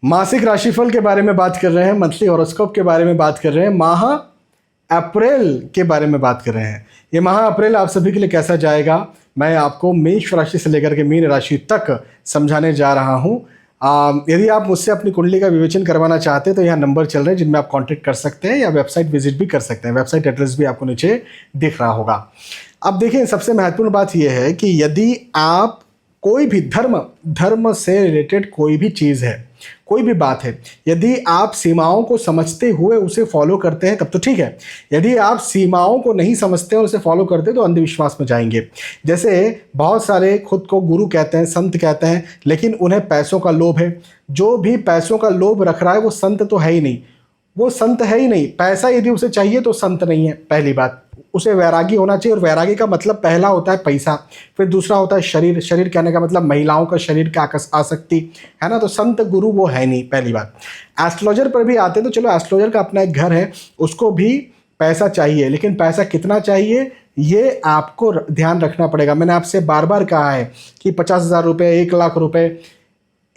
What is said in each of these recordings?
मासिक राशिफल के बारे में बात कर रहे हैं, मंथली हॉरोस्कोप के बारे में बात कर रहे हैं, माह अप्रैल के बारे में बात कर रहे हैं। ये माह अप्रैल आप सभी के लिए कैसा जाएगा, मैं आपको मेष राशि से लेकर के मीन राशि तक समझाने जा रहा हूँ। यदि आप मुझसे अपनी कुंडली का विवेचन करवाना चाहते हैं तो यहाँ नंबर चल रहे हैं जिनमें आप कांटेक्ट कर सकते हैं या वेबसाइट विजिट भी कर सकते हैं। वेबसाइट एड्रेस भी आपको नीचे दिख रहा होगा। अब देखिए, सबसे महत्वपूर्ण बात यह है कि यदि आप कोई भी धर्म से रिलेटेड कोई भी चीज़ है, कोई भी बात है, यदि आप सीमाओं को समझते हुए उसे फॉलो करते हैं तब तो ठीक है। यदि आप सीमाओं को नहीं समझते और उसे फॉलो करते हैं तो अंधविश्वास में जाएंगे। जैसे बहुत सारे खुद को गुरु कहते हैं, संत कहते हैं, लेकिन उन्हें पैसों का लोभ है। जो भी पैसों का लोभ रख रहा है वो संत तो है ही नहीं, वो संत है ही नहीं। पैसा यदि उसे चाहिए तो संत नहीं है। पहली बात, उसे वैरागी होना चाहिए। और वैरागी का मतलब पहला होता है पैसा, फिर दूसरा होता है शरीर। शरीर कहने का मतलब महिलाओं का शरीर का आसक्ति है ना। तो संत गुरु वो है नहीं, पहली बात। एस्ट्रोलॉजर पर भी आते हैं तो चलो, एस्ट्रोलॉजर का अपना एक घर है, उसको भी पैसा चाहिए, लेकिन पैसा कितना चाहिए ये आपको ध्यान रखना पड़ेगा। मैंने आपसे बार बार कहा है कि 50,000 रुपये, 1,00,000 रुपये,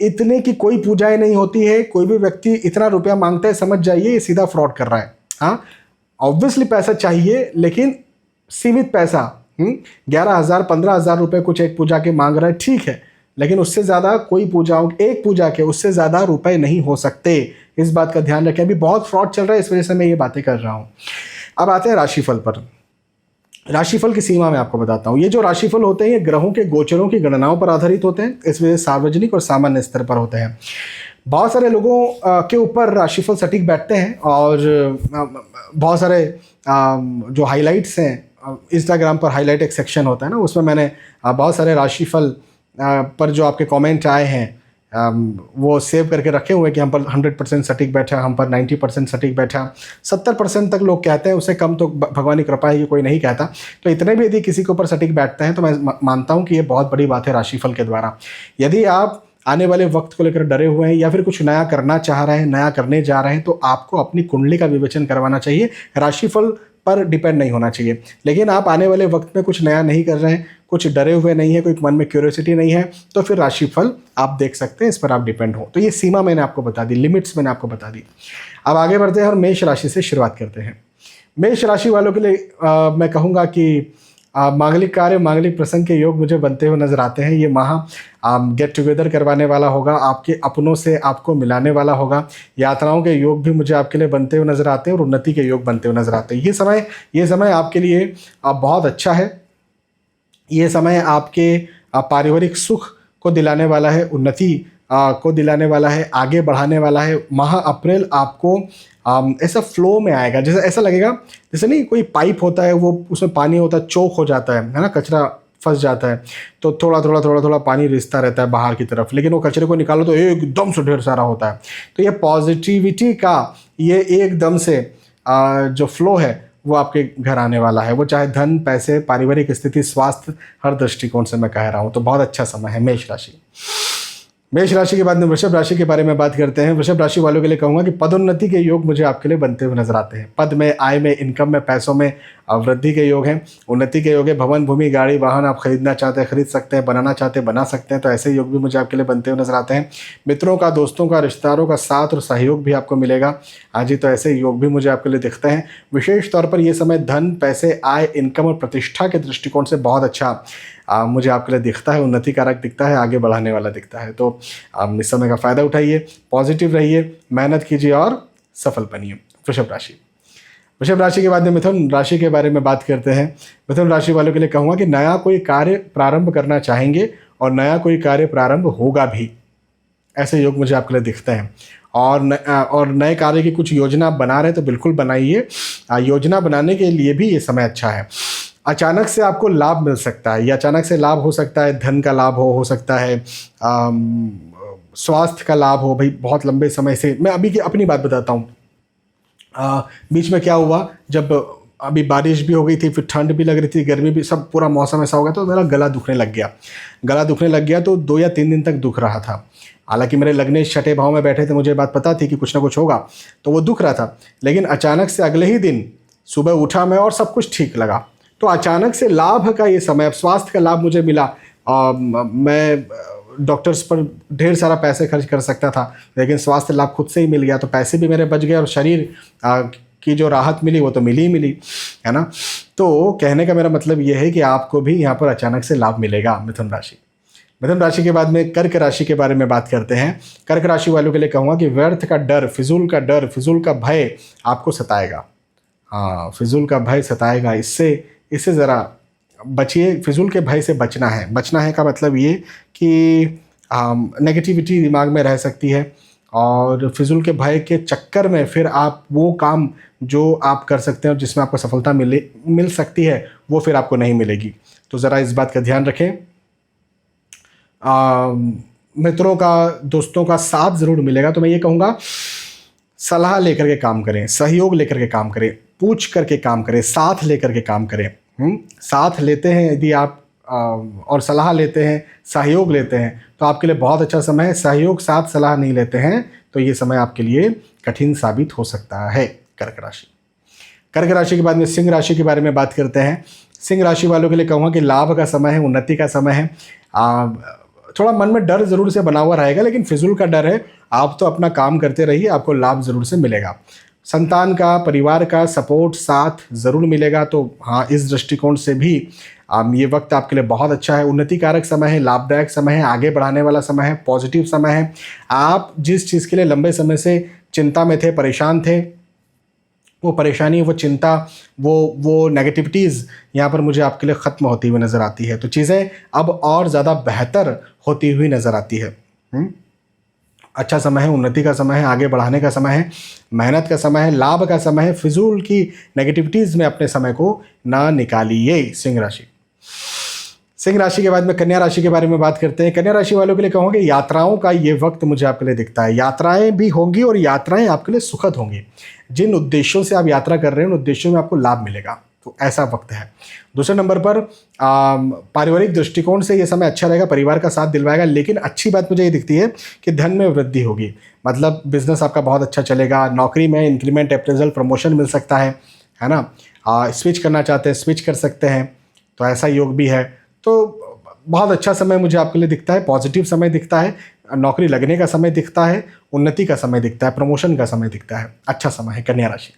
इतने की कोई पूजाएं नहीं होती है। कोई भी व्यक्ति इतना रुपया मांगता है, समझ जाइए ये सीधा फ्रॉड कर रहा है। हाँ, ऑब्वियसली पैसा चाहिए, लेकिन सीमित पैसा। 11,000 15,000 रुपये कुछ एक पूजा के मांग रहा है, ठीक है, लेकिन उससे ज़्यादा कोई पूजाओं, एक पूजा के उससे ज़्यादा रुपए नहीं हो सकते। इस बात का ध्यान रखें। अभी बहुत फ्रॉड चल रहा है, इस वजह से मैं ये बातें कर रहा हूँ। अब आते हैं राशिफल पर। राशिफल की सीमा मैं आपको बताता हूँ। ये जो राशिफल होते हैं ये ग्रहों के गोचरों की गणनाओं पर आधारित होते हैं, इस वजह से सार्वजनिक और सामान्य स्तर पर होते हैं। बहुत सारे लोगों के ऊपर राशिफल सटीक बैठते हैं और बहुत सारे जो हाइलाइट्स हैं, इंस्टाग्राम पर हाइलाइट एक सेक्शन होता है ना, उसमें मैंने बहुत सारे राशिफल पर जो आपके कमेंट आए हैं वो सेव करके रखे हुए कि हम पर 100% सटीक बैठा, हम पर 90% सटीक बैठा, 70% तक लोग कहते हैं, उससे कम तो भगवान की कृपा है कि कोई नहीं कहता। तो इतने भी यदि किसी के ऊपर सटीक बैठते हैं तो मैं मानता हूँ कि ये बहुत बड़ी बात है राशिफल के द्वारा। यदि आप आने वाले वक्त को लेकर डरे हुए हैं या फिर कुछ नया करना चाह रहे हैं, नया करने जा रहे हैं, तो आपको अपनी कुंडली का विवेचन करवाना चाहिए, राशिफल पर डिपेंड नहीं होना चाहिए। लेकिन आप आने वाले वक्त में कुछ नया नहीं कर रहे हैं, कुछ डरे हुए नहीं है, कोई मन में क्यूरियोसिटी नहीं है, तो फिर राशिफल आप देख सकते हैं, इस पर आप डिपेंड हो। तो ये सीमा मैंने आपको बता दी, लिमिट्स मैंने आपको बता दी। अब आगे बढ़ते हैं और मेष राशि से शुरुआत करते हैं। मेष राशि वालों के लिए मैं कहूँगा कि मांगलिक कार्य, मांगलिक प्रसंग के योग मुझे बनते हुए नजर आते हैं। ये माह गेट टुगेदर करवाने वाला होगा, आपके अपनों से आपको मिलाने वाला होगा। यात्राओं के योग भी मुझे आपके लिए बनते हुए नजर आते हैं और उन्नति के योग बनते हुए नजर आते हैं। ये समय आपके लिए बहुत अच्छा है। ये समय आपके पारिवारिक सुख को दिलाने वाला है, उन्नति को दिलाने वाला है, आगे बढ़ाने वाला है। माह अप्रैल आपको ऐसा फ्लो में आएगा, जैसे ऐसा लगेगा जैसे नहीं कोई पाइप होता है, वो उसमें पानी होता है, चोक हो जाता है ना, कचरा फंस जाता है तो थोड़ा पानी रिसता रहता है बाहर की तरफ, लेकिन वो कचरे को निकालो तो एकदम से ढेर सारा होता है। तो ये पॉजिटिविटी का ये एकदम से जो फ्लो है वो आपके घर आने वाला है। वो चाहे धन, पैसे, पारिवारिक स्थिति, स्वास्थ्य, हर दृष्टिकोण से मैं कह रहा हूँ। तो बहुत अच्छा समय है मेष राशि। मेष राशि के बाद में वृषभ राशि के बारे में बात करते हैं। वृषभ राशि वालों के लिए कहूँगा कि पदोन्नति के योग मुझे आपके लिए बनते हुए नजर आते हैं। पद में, आय में, इनकम में, पैसों में वृद्धि के योग हैं, उन्नति के योग है। भवन, भूमि, गाड़ी, वाहन आप खरीदना चाहते हैं, खरीद सकते हैं, बनाना चाहते हैं, बना सकते हैं। तो ऐसे योग भी मुझे आपके लिए बनते हुए नजर आते हैं। मित्रों का, दोस्तों का, रिश्तेदारों का साथ और सहयोग भी आपको मिलेगा। हाँ जी, तो ऐसे योग भी मुझे आपके लिए दिखते हैं। विशेष तौर पर ये समय धन, पैसे, आय, इनकम और प्रतिष्ठा के दृष्टिकोण से बहुत अच्छा मुझे आपके लिए दिखता है, उन्नति कारक दिखता है, आगे बढ़ाने वाला दिखता है। तो इस समय का फ़ायदा उठाइए, पॉजिटिव रहिए, मेहनत कीजिए और सफल बनिए। वृषभ राशि। वृषभ राशि के बाद में मिथुन राशि के बारे में बात करते हैं। मिथुन राशि वालों के लिए कहूँगा कि नया कोई कार्य प्रारंभ करना चाहेंगे और नया कोई कार्य प्रारंभ होगा भी, ऐसे योग मुझे आपके लिए दिखते हैं। और नए कार्य की कुछ योजना बना रहे तो बिल्कुल बनाइए। योजना बनाने के लिए भी ये समय अच्छा है। अचानक से आपको लाभ मिल सकता है, या अचानक से लाभ हो सकता है, धन का लाभ हो सकता है, स्वास्थ्य का लाभ हो। भाई बहुत लंबे समय से, मैं अभी की अपनी बात बताता हूँ। बीच में क्या हुआ, जब अभी बारिश भी हो गई थी, फिर ठंड भी लग रही थी, गर्मी भी, सब पूरा मौसम ऐसा हो गया, तो मेरा गला दुखने लग गया। तो 2 या 3 दिन तक दुख रहा था। हालांकि मेरे लग्नेश छठे भाव में बैठे थे, मुझे बात पता थी कि कुछ ना कुछ होगा, तो वो दुख रहा था। लेकिन अचानक से अगले ही दिन सुबह उठा मैं और सब कुछ ठीक लगा। तो अचानक से लाभ का ये समय, अब स्वास्थ्य का लाभ मुझे मिला। मैं डॉक्टर्स पर ढेर सारा पैसे खर्च कर सकता था, लेकिन स्वास्थ्य लाभ खुद से ही मिल गया, तो पैसे भी मेरे बच गए और शरीर की जो राहत मिली वो तो मिली ही मिली, है ना। तो कहने का मेरा मतलब ये है कि आपको भी यहाँ पर अचानक से लाभ मिलेगा। मिथुन राशि, मिथुन राशि के बाद में कर्क राशि के बारे में बात करते हैं। कर्क राशि वालों के लिए कहूँगा कि व्यर्थ का डर, फिजूल का भय आपको सताएगा। हाँ, फिजूल का भय सताएगा, इससे ज़रा बचिए। फिजूल के भय से बचना है। बचना है का मतलब ये कि नेगेटिविटी दिमाग में रह सकती है, और फिजूल के भय के चक्कर में फिर आप वो काम जो आप कर सकते हैं जिसमें आपको सफलता मिल सकती है, वो फिर आपको नहीं मिलेगी। तो ज़रा इस बात का ध्यान रखें। मित्रों का, दोस्तों का साथ ज़रूर मिलेगा, तो मैं ये कहूँगा सलाह लेकर के काम करें, सहयोग लेकर के काम करें, पूछ करके काम करें, साथ लेकर के काम करें। साथ लेते हैं यदि आप और सलाह लेते हैं, सहयोग लेते हैं, तो आपके लिए बहुत अच्छा समय है। सहयोग, साथ, सलाह नहीं लेते हैं तो ये समय आपके लिए कठिन साबित हो सकता है। कर्क राशि, कर्क राशि के बाद में सिंह राशि के बारे में बात करते हैं। सिंह राशि वालों के लिए कहूँगा कि लाभ का समय है, उन्नति का समय है। थोड़ा मन में डर ज़रूर से बना हुआ रहेगा, लेकिन फिजूल का डर है। आप तो अपना काम करते रहिए, आपको लाभ ज़रूर से मिलेगा। संतान का, परिवार का सपोर्ट, साथ ज़रूर मिलेगा। तो हाँ, इस दृष्टिकोण से भी ये वक्त आपके लिए बहुत अच्छा है। उन्नति कारक समय है, लाभदायक समय है, आगे बढ़ाने वाला समय है, पॉजिटिव समय है। आप जिस चीज़ के लिए लंबे समय से चिंता में थे, परेशान थे, वो परेशानी, वो चिंता, वो नेगेटिविटीज़ यहाँ पर मुझे आपके लिए ख़त्म होती हुई नज़र आती है। तो चीज़ें अब और ज़्यादा बेहतर होती हुई नज़र आती है। अच्छा समय है, उन्नति का समय है, आगे बढ़ाने का समय है, मेहनत का समय है, लाभ का समय है। फिजूल की नेगेटिविटीज़ में अपने समय को ना निकालिए। सिंह राशि, सिंह राशि के बाद में कन्या राशि के बारे में बात करते हैं। कन्या राशि वालों के लिए कहूँगा यात्राओं का ये वक्त मुझे आपके लिए दिखता है। यात्राएं भी होंगी और यात्राएं आपके लिए सुखद होंगी। जिन उद्देश्यों से आप यात्रा कर रहे हैं उन उद्देश्यों में आपको लाभ मिलेगा, तो ऐसा वक्त है। दूसरे नंबर पर पारिवारिक दृष्टिकोण से ये समय अच्छा रहेगा, परिवार का साथ दिलवाएगा। लेकिन अच्छी बात मुझे ये दिखती है कि धन में वृद्धि होगी, मतलब बिजनेस आपका बहुत अच्छा चलेगा। नौकरी में इंक्रीमेंट, अप्रेजल, प्रमोशन मिल सकता है ना। स्विच करना चाहते हैं, स्विच कर सकते हैं, तो ऐसा योग भी है। तो बहुत अच्छा समय मुझे आपके लिए दिखता है, पॉजिटिव समय दिखता है, नौकरी लगने का समय दिखता है, उन्नति का समय दिखता है, प्रमोशन का समय दिखता है। अच्छा समय है कन्या राशि।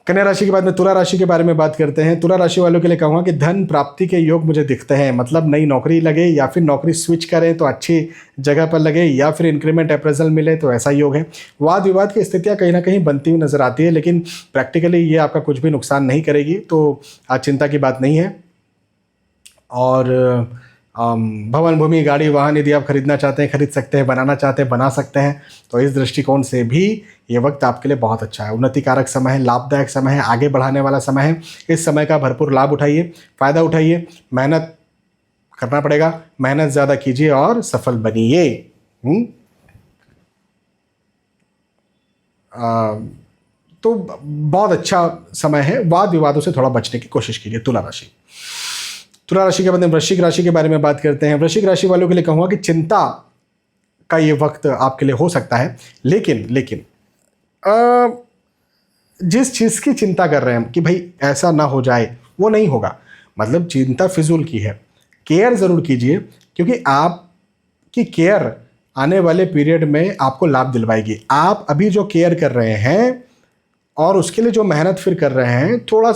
कन्या राशि के बाद में तुला राशि के बारे में बात करते हैं। तुला राशि वालों के लिए कहूँगा कि धन प्राप्ति के योग मुझे दिखते हैं, मतलब नई नौकरी लगे या फिर नौकरी स्विच करें तो अच्छी जगह पर लगे, या फिर इंक्रीमेंट अप्रेजल मिले, तो ऐसा योग है। वाद विवाद की स्थितियाँ कहीं ना कहीं बनती हुई नजर आती है, लेकिन प्रैक्टिकली ये आपका कुछ भी नुकसान नहीं करेगी, तो आज चिंता की बात नहीं है। और भवन, भूमि, गाड़ी, वाहन यदि आप खरीदना चाहते हैं खरीद सकते हैं, बनाना चाहते हैं बना सकते हैं। तो इस दृष्टिकोण से भी ये वक्त आपके लिए बहुत अच्छा है। उन्नति कारक समय है, लाभदायक समय है, आगे बढ़ाने वाला समय है। इस समय का भरपूर लाभ उठाइए, फ़ायदा उठाइए। मेहनत करना पड़ेगा, मेहनत ज़्यादा कीजिए और सफल बनिए। तो बहुत अच्छा समय है। वाद विवादों से थोड़ा बचने की कोशिश कीजिए। तुला राशि, तुला राशि के बाद वृश्चिक राशि के बारे में बात करते हैं। वृश्चिक राशि वालों के लिए कहूँगा कि चिंता का ये वक्त आपके लिए हो सकता है, लेकिन जिस चीज़ की चिंता कर रहे हैं कि भाई ऐसा ना हो जाए, वो नहीं होगा। मतलब चिंता फिजूल की है। केयर ज़रूर कीजिए, क्योंकि आपकी केयर आने वाले पीरियड में आपको लाभ दिलवाएगी। आप अभी जो केयर कर रहे हैं और उसके लिए जो मेहनत फिर कर रहे हैं, थोड़ा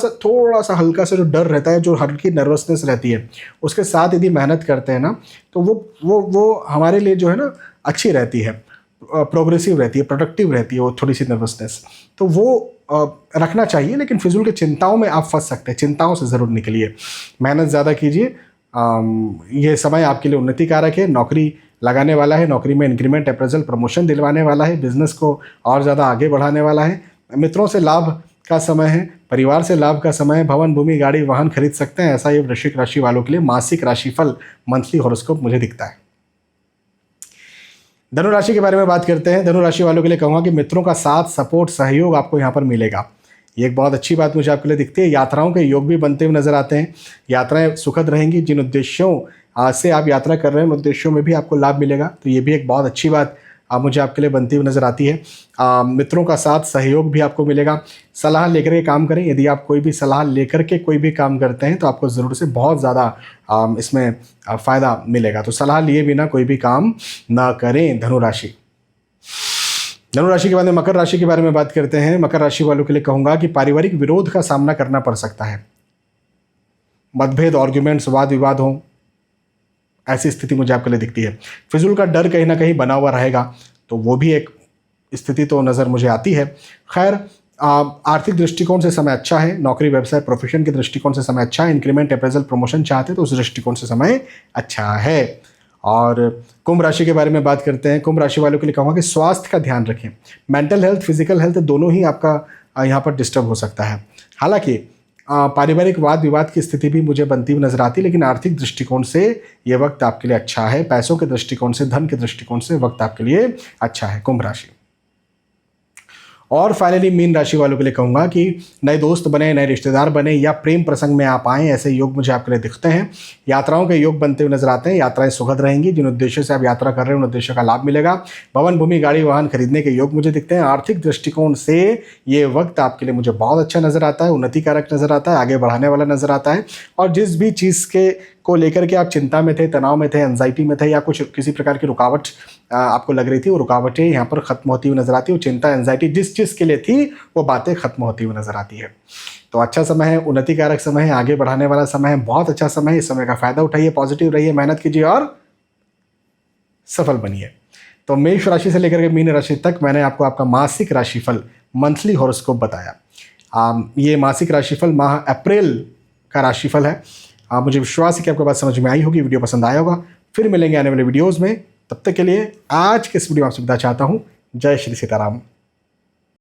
सा हल्का सा जो डर रहता है, जो हल्की नर्वसनेस रहती है, उसके साथ यदि मेहनत करते हैं ना, तो वो हमारे लिए जो है ना अच्छी रहती है, प्रोग्रेसिव रहती है, प्रोडक्टिव रहती है। वो थोड़ी सी नर्वसनेस तो वो रखना चाहिए, लेकिन फिजूल के चिंताओं में आप फंस सकते हैं। चिंताओं से ज़रूर निकलिए, मेहनत ज़्यादा कीजिए। ये समय आपके लिए उन्नति कारक है। नौकरी लगाने वाला है, नौकरी में इंक्रीमेंट, अप्रेजल, प्रमोशन दिलवाने वाला है, बिजनेस को और ज़्यादा आगे बढ़ाने वाला है। मित्रों से लाभ का समय है, परिवार से लाभ का समय है। भवन, भूमि, गाड़ी, वाहन खरीद सकते हैं। ऐसा ये वृश्चिक राशि वालों के लिए मासिक राशिफल, मंथली हॉरोस्कोप मुझे दिखता है। धनु राशि के बारे में बात करते हैं। धनु राशि वालों के लिए कहूँगा कि मित्रों का साथ, सपोर्ट, सहयोग आपको यहाँ पर मिलेगा। ये एक बहुत अच्छी बात मुझे आपके लिए दिखती है। यात्राओं के योग भी बनते हुए नजर आते हैं। यात्राएं सुखद रहेंगी। जिन उद्देश्यों से आप यात्रा कर रहे हैं उन उद्देश्यों में भी आपको लाभ मिलेगा, तो ये भी एक बहुत अच्छी बात मुझे आपके लिए बनती हुई नज़र आती है। मित्रों का साथ सहयोग भी आपको मिलेगा। सलाह लेकर के काम करें। यदि आप कोई भी सलाह लेकर के कोई भी काम करते हैं तो आपको ज़रूर से बहुत ज़्यादा इसमें फ़ायदा मिलेगा। तो सलाह लिए बिना कोई भी काम ना करें। धनुराशि के बाद में मकर राशि के बारे में बात करते हैं। मकर राशि वालों के लिए कहूँगा कि पारिवारिक विरोध का सामना करना पड़ सकता है। मतभेद, आर्ग्यूमेंट्स, वाद विवाद हो, ऐसी स्थिति मुझे आपके लिए दिखती है। फिजूल का डर कहीं ना कहीं बना हुआ रहेगा, तो वो भी एक स्थिति तो नज़र मुझे आती है। खैर, आर्थिक दृष्टिकोण से समय अच्छा है। नौकरी, व्यवसाय, प्रोफेशन के दृष्टिकोण से समय अच्छा है। इंक्रीमेंट, अप्रेजल, प्रमोशन चाहते तो उस दृष्टिकोण से समय अच्छा है। और कुंभ राशि के बारे में बात करते हैं। कुंभ राशि वालों के लिए कहूँगा कि स्वास्थ्य का ध्यान रखें। मेंटल हेल्थ, फिजिकल हेल्थ दोनों ही आपका यहाँ पर डिस्टर्ब हो सकता है। हालांकि पारिवारिक वाद विवाद की स्थिति भी मुझे बनती हुई नजर आती है, लेकिन आर्थिक दृष्टिकोण से ये वक्त आपके लिए अच्छा है। पैसों के दृष्टिकोण से, धन के दृष्टिकोण से वक्त आपके लिए अच्छा है। कुंभ राशि। और फाइनली मीन राशि वालों के लिए कहूँगा कि नए दोस्त बने, नए रिश्तेदार बने या प्रेम प्रसंग में आप आएँ, ऐसे योग मुझे आपके लिए दिखते हैं। यात्राओं के योग बनते हुए नजर आते हैं। यात्राएं सुखद रहेंगी। जिन उद्देश्यों से आप यात्रा कर रहे हैं उन उद्देश्यों का लाभ मिलेगा। भवन, भूमि, गाड़ी, वाहन खरीदने के योग मुझे दिखते हैं। आर्थिक दृष्टिकोण से ये वक्त आपके लिए मुझे बहुत अच्छा नजर आता है, उन्नतिकारक नजर आता है, आगे बढ़ाने वाला नजर आता है। और जिस भी चीज़ को लेकर के आप चिंता में थे, तनाव में थे, एंजाइटी में थे या कुछ किसी प्रकार की रुकावट आपको लग रही थी, वो रुकावटें यहाँ पर खत्म होती हुई नजर आती है। वो चिंता, एंजाइटी जिस चीज़ के लिए थी वो बातें खत्म होती हुई नजर आती है। तो अच्छा समय है, उन्नतिकारक समय है, आगे बढ़ाने वाला समय है, बहुत अच्छा समय है। इस समय का फायदा उठाइए, पॉजिटिव रहिए, मेहनत कीजिए और सफल बनिए। तो मेष राशि से लेकर के मीन राशि तक मैंने आपको आपका मासिक राशिफल, मंथली हॉरोस्कोप बताया। ये मासिक राशिफल माह अप्रैल का राशिफल है। मुझे विश्वास है कि आपको बात समझ में आई होगी, वीडियो पसंद आया होगा। फिर मिलेंगे आने वाले वीडियोज़ में। तब तक के लिए आज के इस वीडियो में आपसे विदा चाहता हूँ। जय श्री सीताराम।